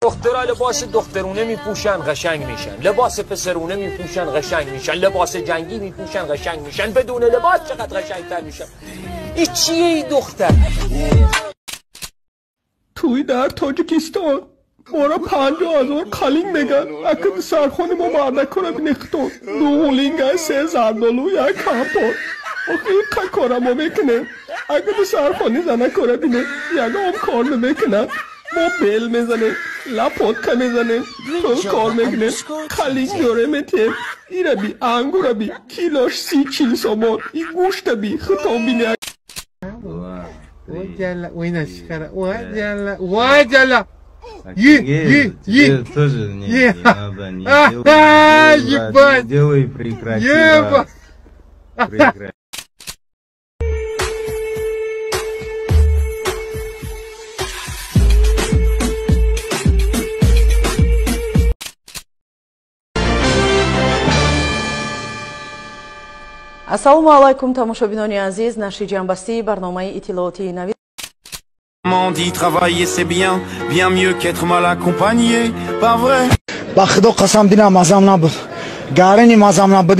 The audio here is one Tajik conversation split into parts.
دخترها لباس دخترونه میپوشن قشنگ میشن، لباس پسرونه میپوشن قشنگ میشن، لباس جنگی میپوشن قشنگ میشن، بدون لباس چقدر قشنگتر میشن. این چیه این دختر؟ توی در تاجیکستان بارا 50,000 کالینگ میگن اگه سرخونی مبارک کنه بینیختون $2 $3,000 یک کمپون آخه این که کارمو میکنه اگه سرخونی زنه کنه بینه یک هم کار نمیکنه ما بیل میزنه لپاتکا میزنه تو کار میکنه کالینگ دوره میتیم ایره بی انگوره بی کیلوش 30-40 سومون این گوشت بی خطا بینه وجلا وين الشخرة وجلا وجلا тоже не надо, не делай, прекрати. ассалому алайкум тамошобинони азиз, наши ҷанбастии барномаи иттилооти навид On dit travailler c'est bien, bien mieux qu'être mal accompagné, pas vrai? Ba Xudo qasam dinam mazam nabud. Garani mazam nabud.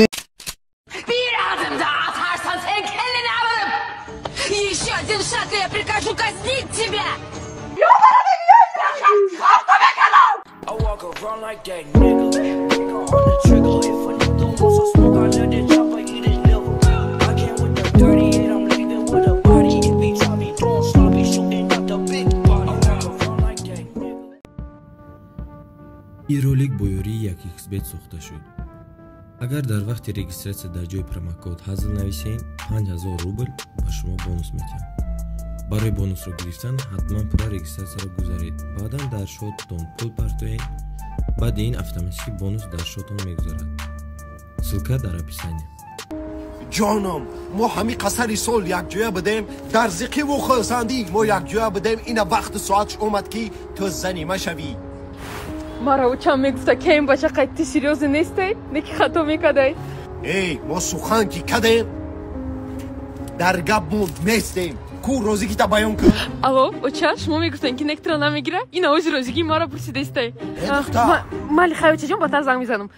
Bir adım daha atarsan sen kelleni alırım. Еще один шаг, и я прикажу казнить тебя. I walk around like that nigga. Finger on the trigger. If a nigga wants some smoke, I let it drop like eat his liver. I came with the 38, I'm leaving with a body. If he try me doing sloppy, shooting up the big body. I walk around like that nigga. این ролик бо ёрии 1xbet сохта шуд. агар дар вақти регистратсия дар ҷои промокод ҳазл нависем 5000 рубл ба шумо бонус метиҳам. барои бонусро гирифтан ҳатман пурра регистратсияро гузаред, баъдан дар шоттон пул партоед, баъди ин автоматики бонус дар шотон мегузарад. ссилка дар описание. جانم ما همین قصری سال یک جویا بدیم در زقی و خرسندی ما یک جویا بدیم این وقت ساعتش اومد که تو زنی ما شوی مرا چم میگفت که این بچه قیدی سیریوز نیسته نکی خطا میکده ای ما سخن کی کدیم در گپ موند میستیم کو روزی کی تا بیان کن алло оча шумо мегуфтен ки нектора намегира ина ози розигӣ маро пурсидесте мали хайоча ҷон ба тар занг мезанам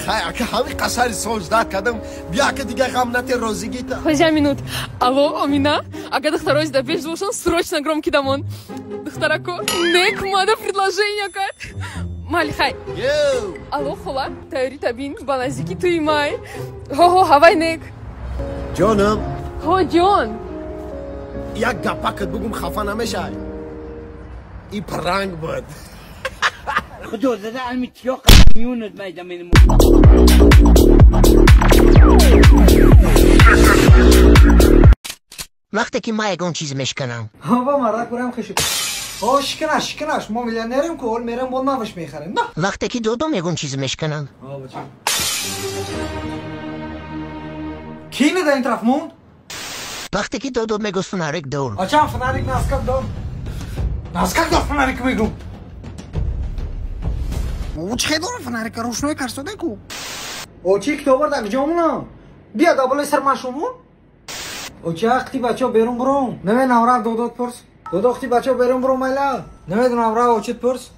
خیلی که همین قصری سوزده کردم بیا که دیگه غم نتی روزگی تا خواهی минут алло амина ага духтара озида беш бошан срочно громки дамон духтарако нек мада предложение кард мали хай алло хола тайёри табин ба наздики туи май ҳо ҳавай нек جانم ҳо ҷон یک گپکت بگم خفه نمیشه این پرنگ بود خدا زده علمی تیاق میوند میدم این وقتی که ما یکون چیز میشکنم با مرا کنم خشک شکنش ما میلیونریم که اول میرم با نوش میخریم نه وقتی که دودم یکون چیز میشکنم کی میده این طرف موند وقتی که دودم میگوست فناریک دور آچان فناریک ناسکک دور فناریک میگو او چه دور فناریک روشنوی کرسوده کو او چی که بردم جامونم بیا دابل سر مشومون او چه اختی بچه بیرون برون نمی نورا دودت پرس دودختی بچه بیرون برون میلا نمی نورا اوچت پرس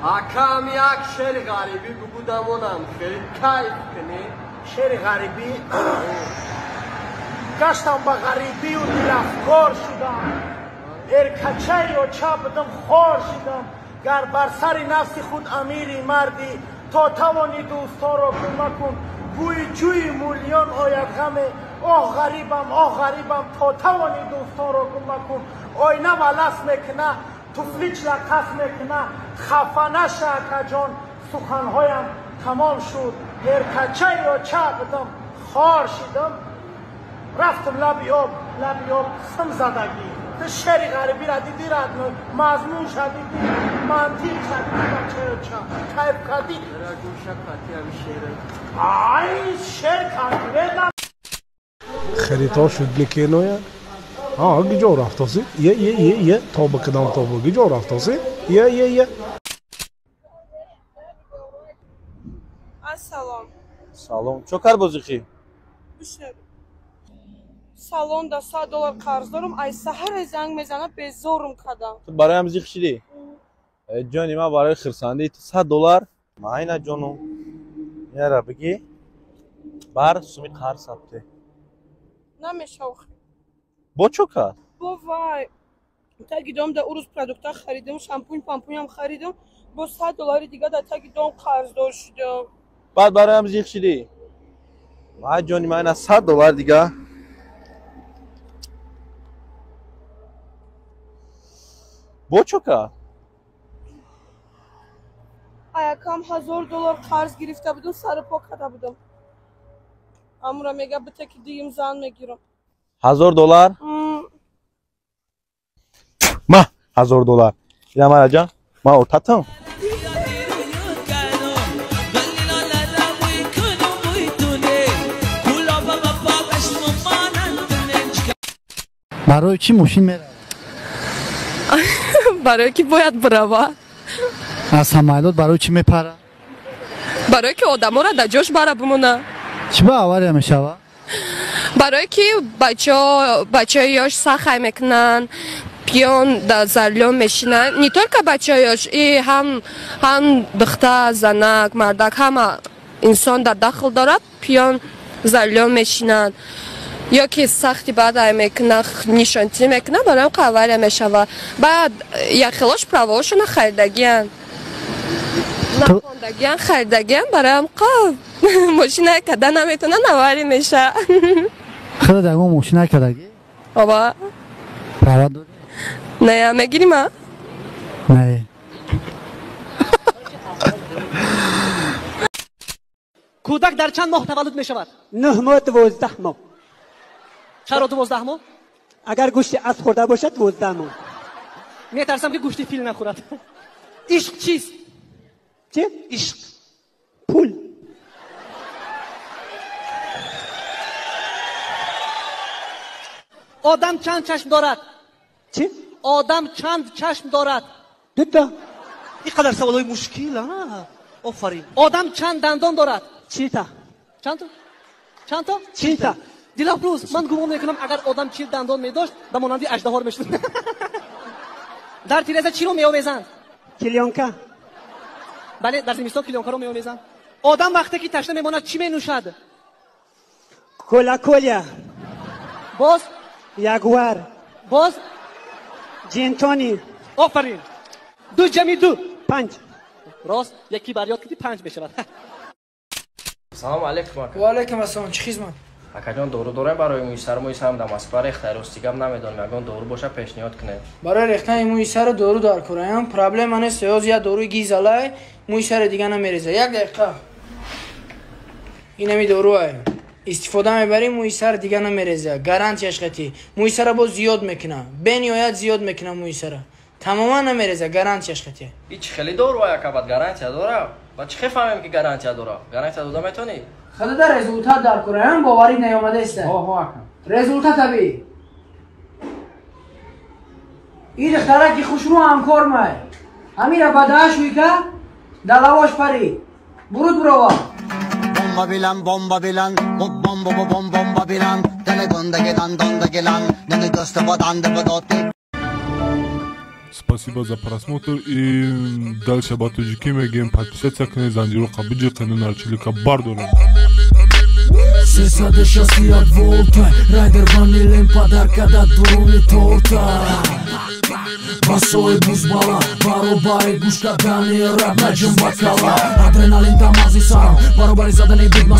اکم یک شعر غریبی بودمونم خیلی کیف کنی شعر غریبی گشتم با غریبی و دلافکار شدم ارکچه و چپدم خور شدم گر بر سر نفس خود امیری مردی تا توانی دوستا را کمک کن گوی جوی مولیان آید غمه آه غریبم تا توانی دوستا را کمک کن آینه ولس میکنه توفلیچ لکس میکنه خفه نشه که جان سخنهایم تمام شد ارکچه و چپدم خور شدم رفتم لبی آب سم زدگی تو شعر غریبی را دیدی رد مضمون شدیدی منطق شدیدی بچه چه کیف کردی را گوشه کردی همی شعر آی شعر کردی خریدار شد میکنه گیجا رفتاسی یه تا بکدام تا گیجا رفتاسی یه Assalom. Salom. Çok kar bozukhi. салонда $100 қарз дорам, ай саҳар занг мезанад безорум кардам. برای هم زیخ شدی جانی ما برای خرسانده $100 ماینا جانو یارا بگی بار سومی قرض ساخته نمیشوخ با چوکا با وای تاگی دوم دا اروز پروداکتا خریدم شامپون هم خریدم با $100 دیگه دا تاگی دوم قرض دار شدم بعد برای هم زیخ شدی ما جانی ماینا $100 دیگه با چوکا ayakam $1000 qarz girifte budum, sarı pokada budum. Amura mega biteki diyim zan megirim. $1000 ما $1000 اینا ما جان ما اوتاتم برای چی ماشین میره؟ برای که باید بروا. از سمایلات برای چی میپره؟ برای که آدم را در جاش بره بمونه. چی با آوری میشوه؟ برای که بچه یاش سخای میکنن پیان در زرلون میشینن نیطور که بچه یاش هم دختر زنک مردک همه انسان در داخل دارد پیان زرلون میشینن یا که سختی بعد میکنه نشانتی میکنه برای هم قواری میشوه بعد یک خلاش پرواشون خریدگیان نخوندگیان خریدگیان برای هم قو ماشینه کده نمیتونه نواری میشه خیلی در اون ماشینه کدگی؟ آبا پروا داری؟ نه میگیریم ها؟ نه کودک در چند ماه تولد می شود؟ 9 ماه 12 ماه. چرا 12 ماه؟ اگر گوشت اسب خورده باشد 12 ماه. می ترسم که گوشت فیل نخورد. عشق چیست؟ چی؟ عشق پول. آدم چند چشم دارد؟ چی؟ آدم چند چشم دارد؟ دو تا. اینقدر سوالای مشکل ها. آفرین. آدم چند دندان دارد؟ چی تا؟ چند تا؟ چند تا؟ چی تا؟ دیلافروز من گمان میکنم اگر آدم 40 دندان می داشت به مانند اژدها میشد. در تیرزه چی رو میآمیزند؟ کلیانکا. بله در زمستان کلیانکا رو میآمیزند. آدم وقتی که تشنه میماند چی می نوشد؟ کولا کولیا. باز یاگوار. باز جینتونی. آفرین. 2 جمع 2 5. راست یکی بر یاد کردی 5 میشود. سلام علیکم اکا. و علیکم السلام چی خدمت؟ اکا جان دورو دارم برای موی سر در مسکو ریخته راستیگم نمیدونم اگه دورو باشه پیشنهاد کنه. برای ریختن موی سر دورو دار کرایم پرابلم نیست یا زیاد دورو گیزالای موی سر دیگه نمیریزه. یک دقیقه اینمی دوروه استفاده میبری موی سر دیگه نمیریزه گارانتیش قطعی موی سر باز زیاد میکنه به نهایت زیاد میکنه موی سر تماما نمیریزه گارانتیش قطعی هیچ خیلی دوروه اکا بعد گارانتی داره با چه فهمیم که گارانتی داره گارانتی داده میتونی خدا در رزولتات در کرایم باوری نیامده است رزولتات ابی این دختره که خوشرو همکار مای همین را بدهش ویکه دلواش پری برود بروا bomba bilan bomba bilan telegonda gelan nene dosta badanda badoti. Спасибо за просмотр и дальше батуджики мегем подписаться к Занжиру Кабыджи канал Арчилика Бардором. Сесаде шасти от волта Райдер ванилен подарка да дуруни торта Басой бузбала Баробари гушка дани раб наджим бакала Адреналин тамази сарам Баробари задане бидмас